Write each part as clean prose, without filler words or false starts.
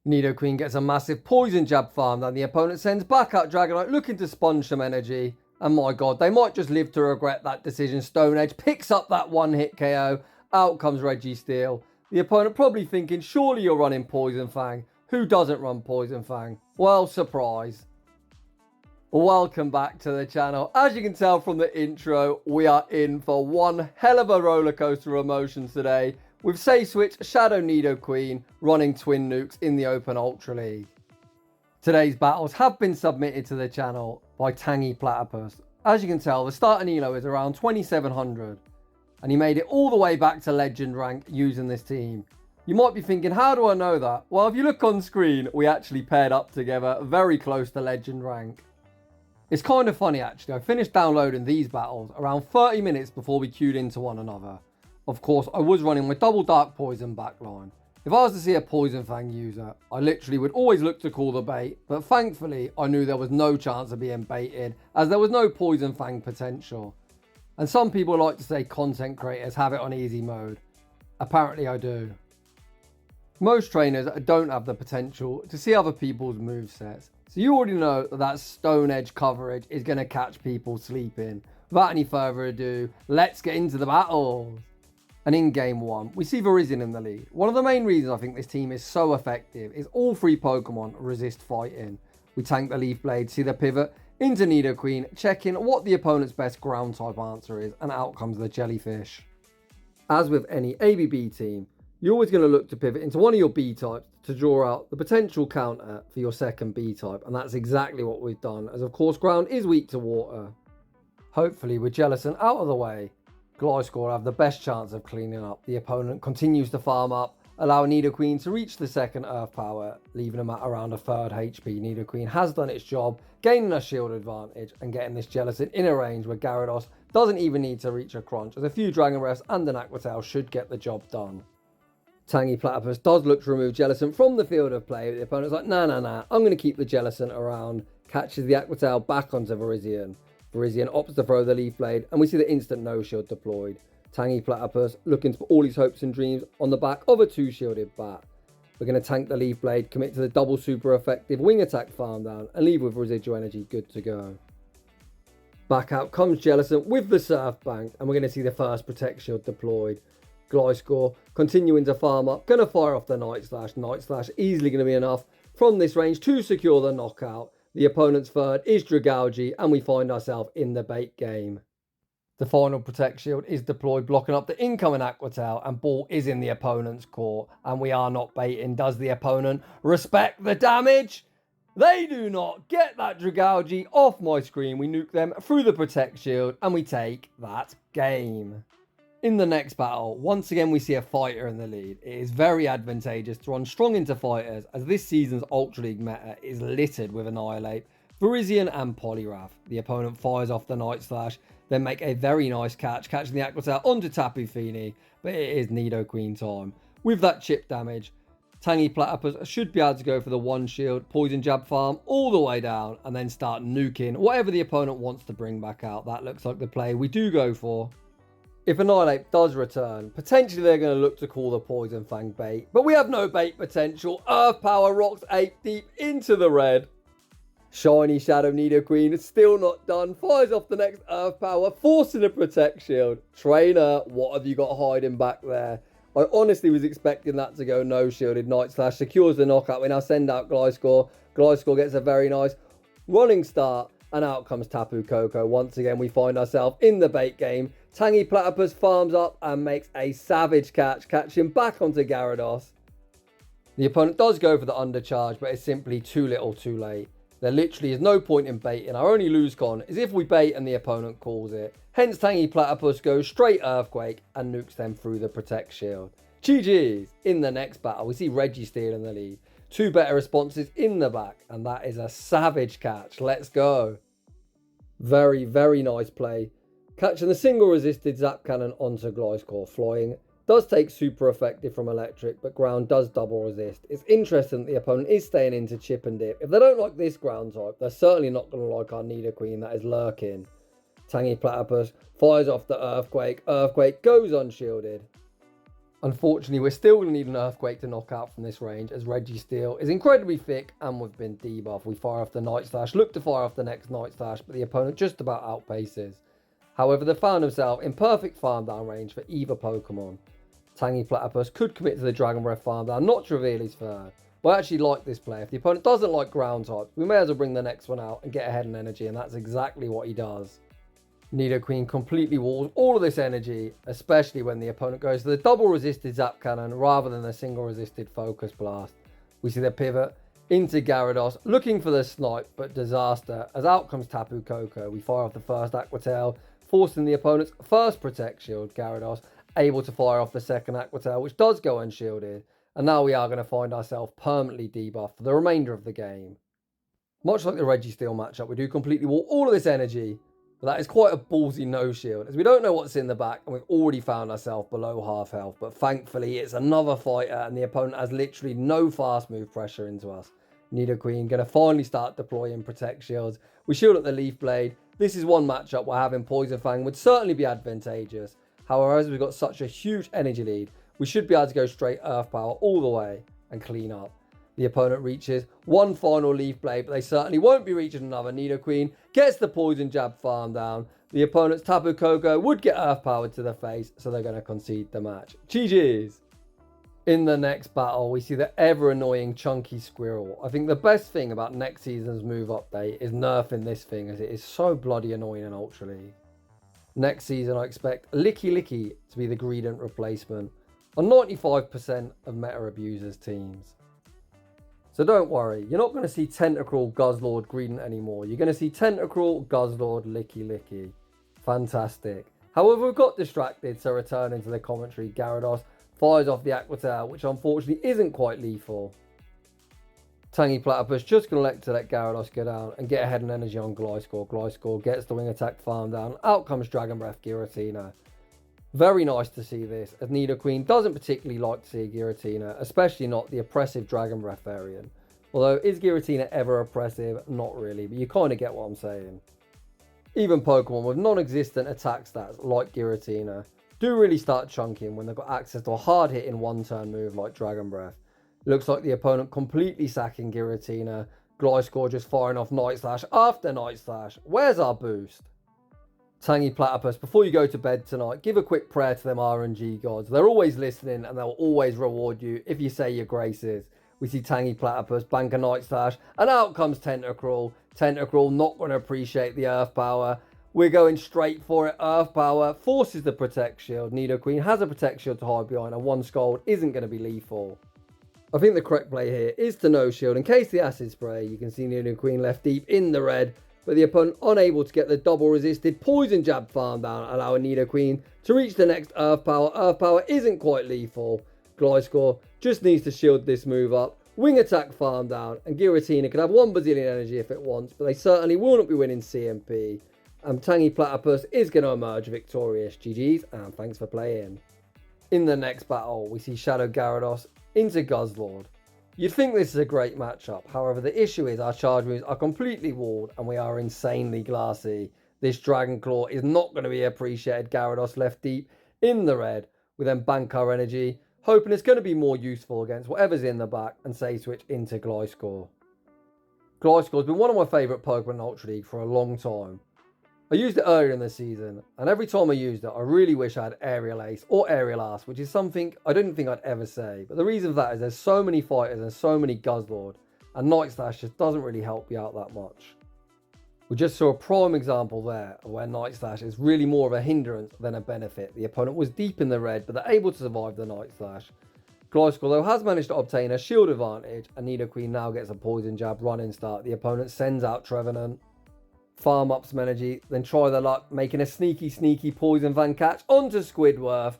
Nidoqueen gets a massive poison jab farm that the opponent sends back out Dragonite looking to sponge some energy. And my god, they might just live to regret that decision. Stone Edge picks up that one hit KO. Out comes Registeel. The opponent probably thinking, surely you're running Poison Fang. Who doesn't run Poison Fang? Well, surprise. Welcome back to the channel. As you can tell from the intro, we are in for one hell of a roller coaster of emotions today, with Say Switch Shadow Nidoqueen running Twin Nukes in the Open Ultra League. Today's battles have been submitted to the channel by TangyPlatypus. As you can tell, the starting elo is around 2700, and he made it all the way back to Legend rank using this team. You might be thinking, how do I know that? Well, if you look on screen, we actually paired up together, very close to Legend rank. It's kind of funny actually, I finished downloading these battles around 30 minutes before we queued into one another. Of course, I was running my double Dark Poison backline. If I was to see a Poison Fang user, I literally would always look to call the bait, but thankfully I knew there was no chance of being baited, as there was no Poison Fang potential. And some people like to say content creators have it on easy mode. Apparently I do. Most trainers don't have the potential to see other people's movesets, so you already know that Stone Edge coverage is going to catch people sleeping. Without any further ado, let's get into the battles. And in game one, we see Virizion in the lead. One of the main reasons I think this team is so effective is all three Pokemon resist fighting. We tank the Leaf Blade, see the pivot into Nidoqueen, checking what the opponent's best ground type answer is, and out comes the Jellyfish. As with any ABB team, you're always going to look to pivot into one of your B types to draw out the potential counter for your second B type, and that's exactly what we've done, as of course ground is weak to water. Hopefully with Jellicent out of the way, Gliscor have the best chance of cleaning up. The opponent continues to farm up, allowing Nidoqueen to reach the second Earth Power, leaving him at around a third HP. Nidoqueen has done its job, gaining a shield advantage and getting this Jellicent in a range where Gyarados doesn't even need to reach a crunch, as a few Dragon Breaths and an Aqua Tail should get the job done. TangyPlatypus does look to remove Jellicent from the field of play, but the opponent's like, nah, I'm going to keep the Jellicent around. Catches the Aqua Tail back onto Virizion. Virizion opts to throw the Leaf Blade, and we see the instant no shield deployed. TangyPlatypus looking to put all his hopes and dreams on the back of a two-shielded bat. We're going to tank the Leaf Blade, commit to the double super effective wing attack farm down, and leave with residual energy good to go. Back out comes Jellicent with the Surf Bank, and we're going to see the first Protect Shield deployed. Gliscor continuing to farm up, going to fire off the Night Slash, easily going to be enough from this range to secure the knockout. The opponent's third is Dragalge, and we find ourselves in the bait game. The final Protect Shield is deployed, blocking up the incoming Aqua Tail, and ball is in the opponent's court, and we are not baiting. Does the opponent respect the damage? They do not. Get that Dragalge off my screen. We nuke them through the Protect Shield, and we take that game. In the next battle, once again we see a fighter in the lead. It is very advantageous to run strong into fighters, as this season's Ultra League meta is littered with Annihilate, Virizion and Poliwrath. The opponent fires off the Night Slash, then make a very nice catch, catching the Aqua Tail onto Tapu Fini, but it is Nidoqueen time. With that chip damage, TangyPlatypus should be able to go for the one shield, poison jab farm all the way down, and then start nuking whatever the opponent wants to bring back out. That looks like the play we do go for. If Annihilate does return, potentially they're going to look to call the Poison Fang bait, but we have no bait potential. Earth Power rocks 8 deep into the red. Shiny Shadow Nidoqueen is still not done, fires off the next Earth Power, forcing a Protect Shield. Trainer, what have you got hiding back there? I honestly was expecting that to go no shielded. Night Slash secures the knockout. We now send out Gliscor. Gliscor gets a very nice running start, and out comes Tapu Koko. Once again, we find ourselves in the bait game. TangyPlatypus farms up and makes a savage catch, catching back onto Gyarados. The opponent does go for the undercharge, but it's simply too little too late. There literally is no point in baiting. Our only lose con is if we bait and the opponent calls it. Hence TangyPlatypus goes straight Earthquake and nukes them through the Protect Shield. GG's. In the next battle, we see Registeel in the lead. Two better responses in the back, and that is a savage catch. Let's go. Very, very nice play. Catching the single resisted Zap Cannon onto Gliscor. Flying does take super effective from electric, but ground does double resist. It's interesting that the opponent is staying into chip and dip. If they don't like this ground type, they're certainly not going to like our Nidoqueen that is lurking. TangyPlatypus fires off the Earthquake. Earthquake goes unshielded. Unfortunately, we're still going to need an Earthquake to knock out from this range, as Registeel is incredibly thick and we've been debuffed. We fire off the Night Slash, look to fire off the next Night Slash, but the opponent just about outpaces. However, they found himself in perfect farm down range for either Pokemon. TangyPlatypus could commit to the Dragon Breath farm down, not to reveal his third. But I actually like this play. If the opponent doesn't like ground types, we may as well bring the next one out and get ahead in energy, and that's exactly what he does. Nidoqueen completely walls all of this energy, especially when the opponent goes to the double resisted Zap Cannon rather than the single resisted Focus Blast. We see the pivot into Gyarados, looking for the snipe, but disaster, as out comes Tapu Koko. We fire off the first Aqua Tail, forcing the opponent's first Protect Shield. Gyarados able to fire off the second Aqua Tail, which does go unshielded, and now we are going to find ourselves permanently debuffed for the remainder of the game. Much like the Registeel matchup, we do completely wall all of this energy, but that is quite a ballsy no shield, as we don't know what's in the back and we've already found ourselves below half health. But thankfully it's another fighter and the opponent has literally no fast move pressure into us. Nidoqueen going to finally start deploying Protect Shields. We shield up the Leaf Blade. This is one matchup where having Poison Fang would certainly be advantageous. However, as we've got such a huge energy lead, we should be able to go straight Earth Power all the way and clean up. The opponent reaches one final Leaf Blade, but they certainly won't be reaching another. Nidoqueen gets the Poison Jab farm down. The opponent's Tapu Koko would get Earth Powered to the face, so they're going to concede the match. GG's. In the next battle, we see the ever-annoying Chunky Squirrel. I think the best thing about next season's move update is nerfing this thing, as it is so bloody annoying in Ultra League. Next season, I expect Licky Licky to be the Greedent replacement on 95% of meta abusers teams. So don't worry, you're not going to see Tentacruel, Guzzlord, Greedent anymore. You're going to see Tentacruel, Guzzlord, Licky Licky. Fantastic. However, we've got distracted, so returning to the commentary, Gyarados fires off the Aqua Tail, which unfortunately isn't quite lethal. TangyPlatypus just going to let Gyarados go down and get ahead in energy on Gliscor. Gliscor gets the wing attack farm down. Out comes Dragon Breath Giratina. Very nice to see this, as Nidoqueen doesn't particularly like to see a Giratina, especially not the oppressive Dragon Breath variant. Although, is Giratina ever oppressive? Not really, but you kind of get what I'm saying. Even Pokemon with non-existent attack stats like Giratina do really start chunking when they've got access to a hard-hitting one-turn move like Dragon Breath. Looks like the opponent completely sacking Giratina. Gliscor just firing off Night Slash after Night Slash. Where's our boost? TangyPlatypus, before you go to bed tonight, give a quick prayer to them RNG gods. They're always listening and they'll always reward you if you say your graces. We see TangyPlatypus bank a Night Slash, and out comes Tentacruel. Tentacruel not going to appreciate the Earth Power. We're going straight for it. Earth Power forces the Protect Shield. Nidoqueen has a Protect Shield to hide behind, and one Scald isn't going to be lethal. I think the correct play here is to no shield in case the Acid Spray. You can see Nidoqueen left deep in the red, but the opponent unable to get the double resisted Poison Jab farm down, allowing Nidoqueen to reach the next Earth Power. Earth Power isn't quite lethal. Gliscor just needs to shield this move up. Wing attack farm down, and Giratina can have 1 bazillion energy if it wants, but they certainly will not be winning CMP. And TangyPlatypus is going to emerge victorious. GG's, and thanks for playing. In the next battle, we see Shadow Gyarados into Guzzlord. You'd think this is a great matchup, however the issue is our charge moves are completely walled and we are insanely glassy. This Dragon Claw is not going to be appreciated. Gyarados left deep in the red. We then bank our energy, hoping it's going to be more useful against whatever's in the back, and say switch into Gliscor. Gliscor's been one of my favourite Pokemon in Ultra League for a long time. I used it earlier in the season, and every time I used it, I really wish I had Aerial Ace or Aerial Ass, which is something I didn't think I'd ever say. But the reason for that is there's so many fighters and so many Guzzlord, and Night Slash just doesn't really help you out that much. We just saw a prime example there of where Night Slash is really more of a hindrance than a benefit. The opponent was deep in the red, but they're able to survive the Night Slash. Gliscor, though, has managed to obtain a shield advantage, and Nidoqueen now gets a Poison Jab running start. The opponent sends out Trevenant. Farm up some energy, then try their luck, making a sneaky Poison Fan catch onto Squidward.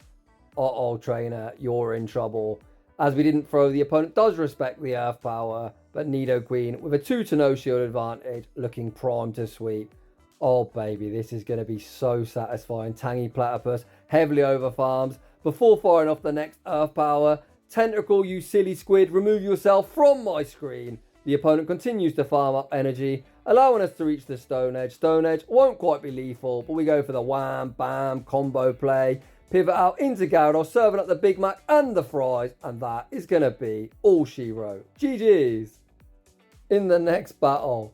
Uh-oh, trainer, you're in trouble. As we didn't throw, the opponent does respect the Earth Power, but Nidoqueen, with a 2-0 shield advantage, looking primed to sweep. Oh baby, this is going to be so satisfying. TangyPlatypus heavily over farms before firing off the next Earth Power. Tentacruel, you silly squid, remove yourself from my screen. The opponent continues to farm up energy, allowing us to reach the Stone Edge. Stone Edge won't quite be lethal, but we go for the wham, bam, combo play. Pivot out into Gyarados, serving up the Big Mac and the fries, and that is going to be all she wrote. GG's. In the next battle,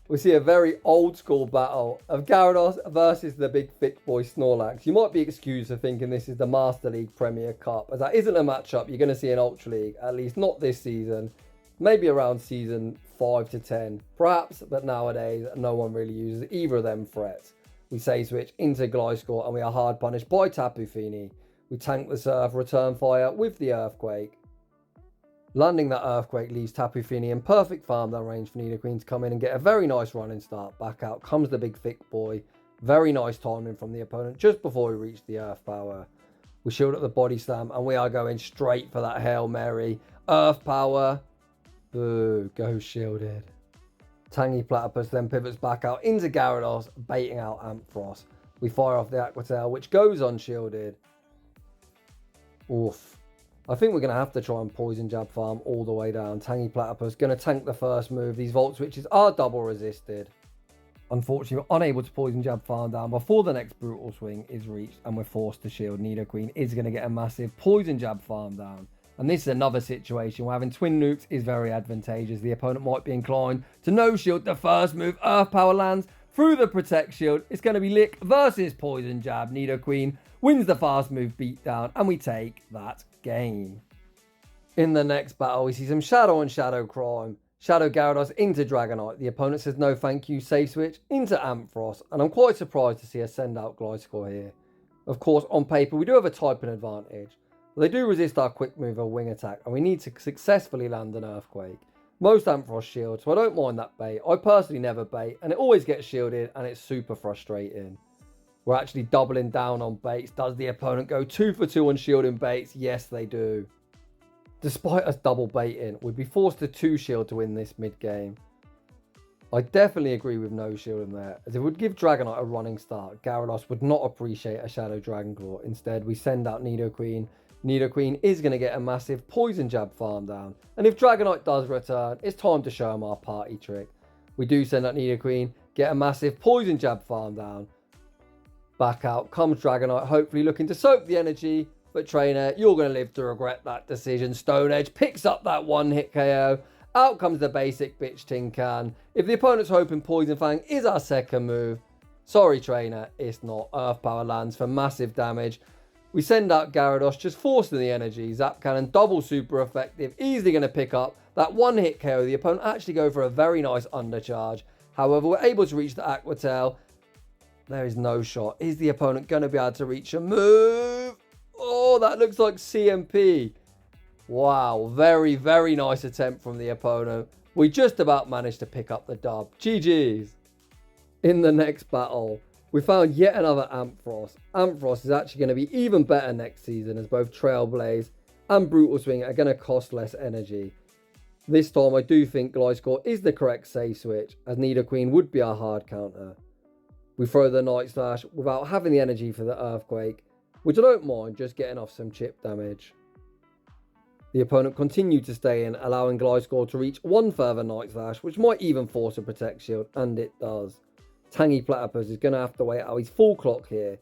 we see a very old school battle of Gyarados versus the big thick boy Snorlax. You might be excused for thinking this is the Master League Premier Cup, as that isn't a matchup you're going to see in Ultra League, at least not this season. Maybe around season 5 to 10, perhaps, but nowadays no one really uses either of them threats. We say switch into Gliscor and we are hard punished by Tapu Fini. We tank the Surf, return fire with the Earthquake. Landing that Earthquake leaves Tapu Fini in perfect farm down range for Nidoqueen to come in and get a very nice running start. Back out comes the big thick boy. Very nice timing from the opponent just before we reach the Earth Power. We shield up the Body Slam and we are going straight for that Hail Mary. Earth Power. Boo, go shielded. TangyPlatypus then pivots back out into Gyarados, baiting out Ampharos. We fire off the Aqua Tail, which goes unshielded. Oof. I think we're going to have to try and Poison Jab farm all the way down. TangyPlatypus going to tank the first move. These Volt Switches are double resisted. Unfortunately, we're unable to Poison Jab farm down before the next Brutal Swing is reached and we're forced to shield. Nidoqueen is going to get a massive Poison Jab farm down. And this is another situation where having twin nukes is very advantageous. The opponent might be inclined to no shield the first move. Earth Power lands through the Protect Shield. It's going to be Lick versus Poison Jab. Nidoqueen wins the fast move beatdown and we take that game. In the next battle, we see some Shadow and Shadow Crime. Shadow Gyarados into Dragonite. The opponent says no thank you, safe switch into Ampharos. And I'm quite surprised to see us send out Gliscor here. Of course, on paper, we do have a typing advantage. They do resist our quick move or wing attack, and we need to successfully land an Earthquake. Most Ampharos shield, so I don't mind that bait. I personally never bait, and it always gets shielded, and it's super frustrating. We're actually doubling down on baits. Does the opponent go 2 for 2 on shielding baits? Yes, they do. Despite us double baiting, we'd be forced to 2 shield to win this mid-game. I definitely agree with no shielding there, as it would give Dragonite a running start. Gyarados would not appreciate a Shadow Dragon Claw. Instead, we send out Nidoqueen. Nidoqueen is going to get a massive Poison Jab farm down. And if Dragonite does return, it's time to show him our party trick. We do send out Nidoqueen, get a massive Poison Jab farm down. Back out comes Dragonite, hopefully looking to soak the energy. But trainer, you're going to live to regret that decision. Stone Edge picks up that one hit KO. Out comes the basic Bitch Tin Can. If the opponent's hoping Poison Fang is our second move, sorry trainer, it's not. Earth Power lands for massive damage. We send out Gyarados, just forcing the energy. Zap Cannon, double super effective. Easily going to pick up that one hit KO. The opponent actually go for a very nice undercharge. However, we're able to reach the Aqua Tail. There is no shot. Is the opponent going to be able to reach a move? Oh, that looks like CMP. Wow, very, very nice attempt from the opponent. We just about managed to pick up the dub. GG's. In the next battle, we found yet another Ampharos. Ampharos is actually going to be even better next season, as both Trailblaze and Brutal Swing are going to cost less energy. This time I do think Gliscor is the correct safe switch, as Nidoqueen would be our hard counter. We throw the Night Slash without having the energy for the Earthquake, which I don't mind, just getting off some chip damage. The opponent continued to stay in, allowing Gliscor to reach one further Night Slash, which might even force a Protect Shield, and it does. TangyPlatypus is going to have to wait out his full clock here,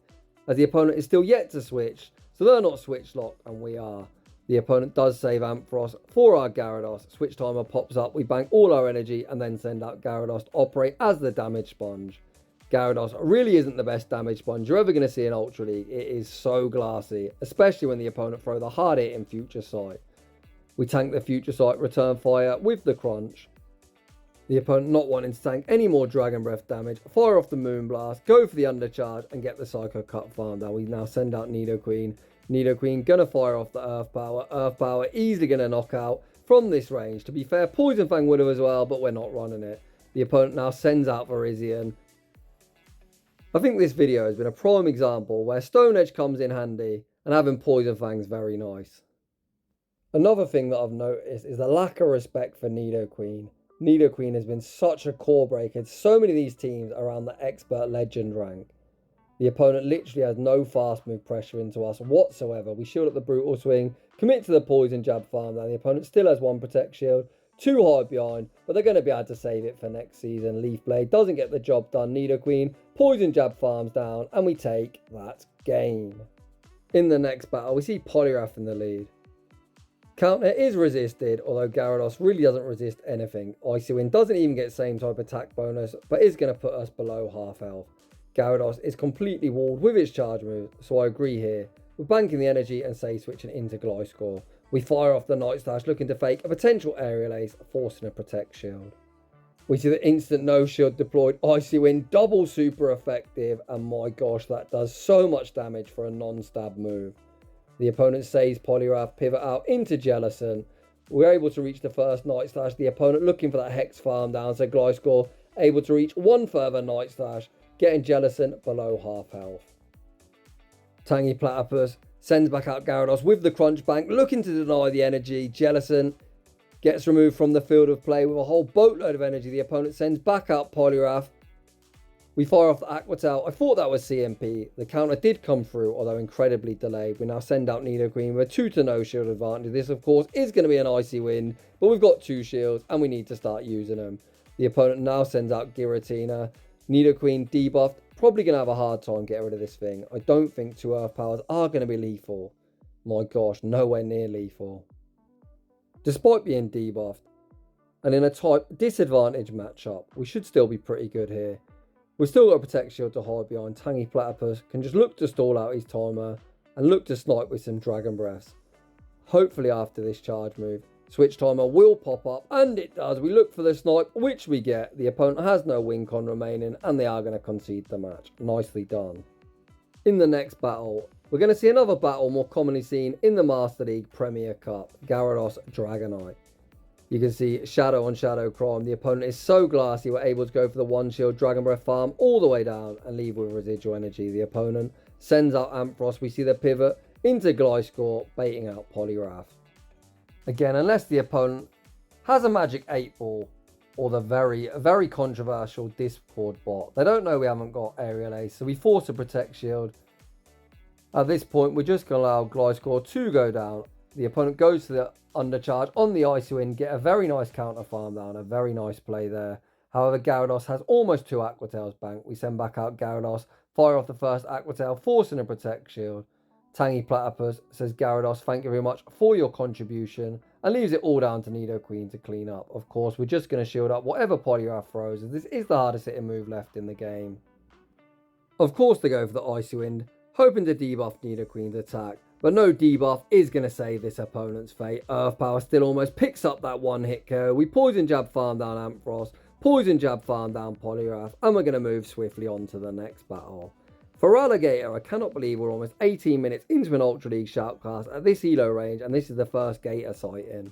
as the opponent is still yet to switch, so they're not switch locked, and we are. The opponent does save Ampharos for our Gyarados. Switch timer pops up, we bank all our energy, and then send out Gyarados to operate as the damage sponge. Gyarados really isn't the best damage sponge you're ever going to see in Ultra League. It is so glassy, especially when the opponent throw the hard hit in Future Sight. We tank the Future Sight, return fire with the Crunch. The opponent not wanting to tank any more Dragon Breath damage, fire off the Moonblast, go for the undercharge and get the Psycho Cut farm down. We now send out Nidoqueen. Nidoqueen gonna fire off the Earth Power. Earth Power easily gonna knock out from this range. To be fair, Poison Fang would have as well, but we're not running it. The opponent now sends out Virizion. I think this video has been a prime example where Stone Edge comes in handy and having Poison Fang's very nice. Another thing that I've noticed is the lack of respect for Nidoqueen. Nidoqueen has been such a core breaker to so many of these teams around the expert legend rank. The opponent literally has no fast move pressure into us whatsoever. We shield up the Brutal Swing, commit to the Poison Jab farm down. The opponent still has one Protect Shield, too hard behind, but they're going to be able to save it for next season. Leaf Blade doesn't get the job done. Nidoqueen, Poison Jab farms down, and we take that game. In the next battle, we see Poliwrath in the lead. Counter is resisted, although Gyarados really doesn't resist anything. Icy Wind doesn't even get same type attack bonus, but is going to put us below half health. Gyarados is completely walled with its charge move, so I agree here. We're banking the energy and say switching into Gliscor. We fire off the Night Slash looking to fake a potential aerial ace, forcing a Protect Shield. We see the instant no shield deployed, Icy Wind, double super effective, and my gosh, that does so much damage for a non-stab move. The opponent saves Poliwrath, pivot out into Jellicent. We're able to reach the first Night Slash. The opponent looking for that Hex farm down, so Gliscor able to reach one further Night Slash, getting Jellicent below half health. TangyPlatypus sends back out Gyarados with the Crunch Bank, looking to deny the energy. Jellicent gets removed from the field of play with a whole boatload of energy. The opponent sends back out Poliwrath. We fire off the Aqua Tail. I thought that was CMP. The counter did come through, although incredibly delayed. We now send out Nidoqueen with a 2 to no shield advantage. This, of course, is going to be an Icy Wind, but we've got 2 shields and we need to start using them. The opponent now sends out Giratina. Nidoqueen debuffed. Probably going to have a hard time getting rid of this thing. I don't think 2 Earth Powers are going to be lethal. My gosh, nowhere near lethal. Despite being debuffed, and in a type disadvantage matchup, we should still be pretty good here. We've still got a Protect Shield to hide behind. TangyPlatypus can just look to stall out his timer and look to snipe with some Dragon Breaths. Hopefully after this charge move, Switch Timer will pop up, and it does. We look for the snipe, which we get. The opponent has no win con remaining, and they are going to concede the match. Nicely done. In the next battle, we're going to see another battle more commonly seen in the Master League Premier Cup, Gyarados Dragonite. You can see Shadow on Shadow Crime. The opponent is so glassy, we're able to go for the 1 shield Dragon Breath farm all the way down and leave with residual energy. The opponent sends out Ampharos. We see the pivot into Gliscor, baiting out Poliwrath. Again, unless the opponent has a Magic 8 Ball or the very controversial Discord bot. They don't know we haven't got Aerial Ace, so we force a Protect Shield. At this point, we're just going to allow Gliscor to go down. The opponent goes to the undercharge on the Icy Wind, get a very nice counter farm down, a very nice play there. However, Gyarados has almost 2 Aqua Tails banked. We send back out Gyarados, fire off the first Aqua Tail, forcing a Protect Shield. TangyPlatypus says, Gyarados, thank you very much for your contribution, and leaves it all down to Nidoqueen to clean up. Of course, we're just going to shield up whatever Poliwrath throws, as this is the hardest hitting move left in the game. Of course, they go for the Icy Wind, hoping to debuff Nidoqueen's attack. But no debuff is going to save this opponent's fate. Earth Power still almost picks up that 1-hit KO. We Poison Jab farm down Ampharos, Poison Jab farm down Poliwrath, and we're going to move swiftly on to the next battle. For Alligator, I cannot believe we're almost 18 minutes into an Ultra League Shoutcast at this elo range, and this is the first Gator sighting.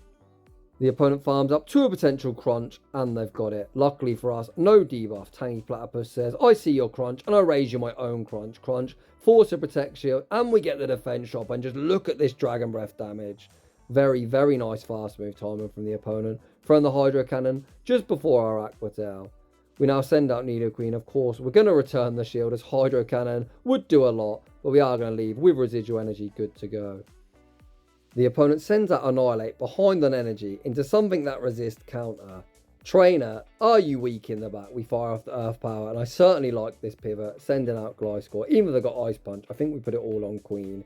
The opponent farms up to a potential crunch, and they've got it. Luckily for us, no debuff. TangyPlatypus says, I see your crunch, and I raise you my own crunch. Crunch, force a Protect Shield, and we get the defense shop, and just look at this Dragon Breath damage. Very, very nice fast move timing from the opponent. Throwing the Hydro Cannon just before our Aqua Tail. We now send out Nidoqueen. Of course, we're going to return the shield, as Hydro Cannon would do a lot, but we are going to leave with residual energy good to go. The opponent sends out Annihilate behind an energy into something that resists counter. Trainer, are you weak in the back? We fire off the Earth Power, and I certainly like this pivot, sending out Gliscor. Even though they got Ice Punch, I think we put it all on Queen.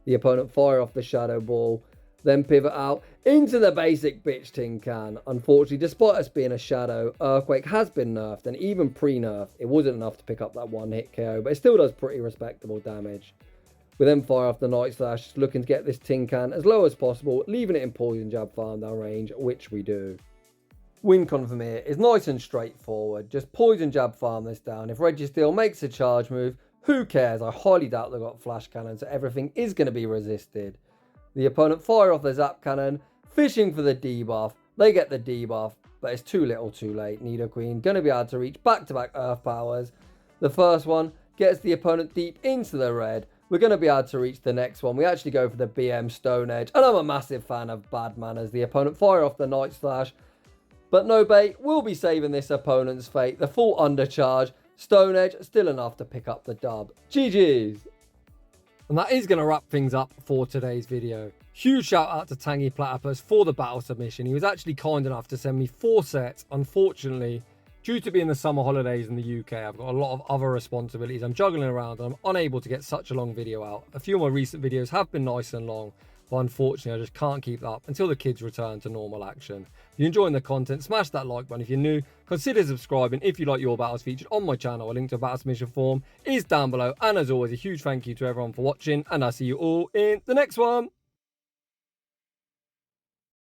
The opponent fire off the Shadow Ball, then pivot out into the basic bitch tin can. Unfortunately, despite us being a Shadow, Earthquake has been nerfed, and even pre-nerfed, it wasn't enough to pick up that 1-hit KO, but it still does pretty respectable damage. We then fire off the Night Slash, looking to get this tin can as low as possible, leaving it in Poison Jab farm down range, which we do. Win con from here is nice and straightforward. Just Poison Jab farm this down. If Registeel makes a charge move, who cares? I highly doubt they've got Flash Cannon, so everything is going to be resisted. The opponent fire off the Zap Cannon, fishing for the debuff. They get the debuff, but it's too little too late. Nidoqueen going to be able to reach back-to-back Earth Powers. The first one gets the opponent deep into the red. We're going to be able to reach the next one. We actually go for the BM Stone Edge, and I'm a massive fan of Bad Manners. The opponent fire off the Night Slash, but no bait. We'll be saving this opponent's fate. The full undercharge, Stone Edge, still enough to pick up the dub. GG's. And that is going to wrap things up for today's video. Huge shout out to TangyPlatypus for the battle submission. He was actually kind enough to send me 4 sets. Unfortunately, Due to being the summer holidays in the UK, I've got a lot of other responsibilities I'm juggling around and I'm unable to get such a long video out. A few of my recent videos have been nice and long, but unfortunately I just can't keep it up until the kids return to normal action. If you're enjoying the content, smash that like button. If you're new, consider subscribing. If you like your battles featured on my channel, a link to a battle submission form is down below. And as always, a huge thank you to everyone for watching, and I'll see you all in the next one.